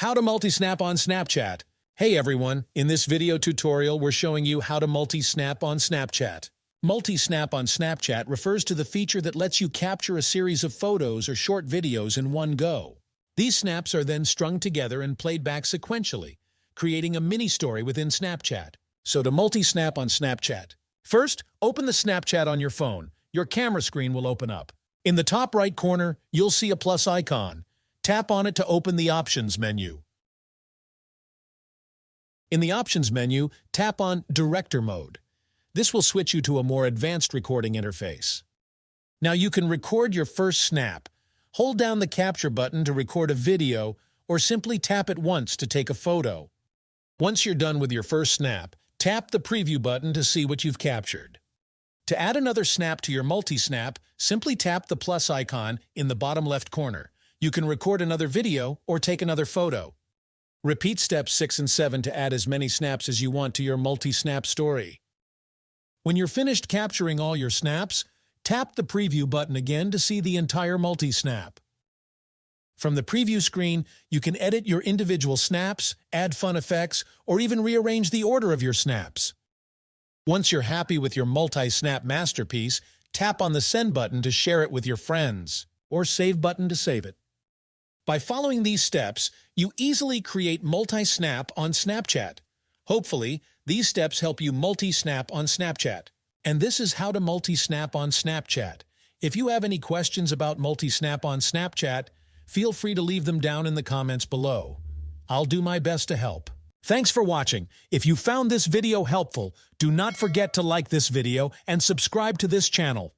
How to multi-snap on Snapchat. Hey everyone, in this video tutorial we're showing you how to multi-snap on Snapchat. Multi-snap on Snapchat refers to the feature that lets you capture a series of photos or short videos in one go. These snaps are then strung together and played back sequentially, creating a mini-story within Snapchat. So to multi-snap on Snapchat, first, open the Snapchat on your phone. Your camera screen will open up. In the top right corner, you'll see a plus icon. Tap on it to open the Options menu. In the Options menu, tap on Director Mode. This will switch you to a more advanced recording interface. Now you can record your first snap. Hold down the Capture button to record a video, or simply tap it once to take a photo. Once you're done with your first snap, tap the Preview button to see what you've captured. To add another snap to your multi-snap, simply tap the plus icon in the bottom left corner. You can record another video or take another photo. Repeat steps 6 and 7 to add as many snaps as you want to your multi-snap story. When you're finished capturing all your snaps, tap the Preview button again to see the entire multi-snap. From the preview screen, you can edit your individual snaps, add fun effects, or even rearrange the order of your snaps. Once you're happy with your multi-snap masterpiece, tap on the Send button to share it with your friends, or Save button to save it. By following these steps, you easily create multi-snap on Snapchat. Hopefully, these steps help you multi-snap on Snapchat. And this is how to multi-snap on Snapchat. If you have any questions about multi-snap on Snapchat, feel free to leave them down in the comments below. I'll do my best to help. Thanks for watching. If you found this video helpful, do not forget to like this video and subscribe to this channel.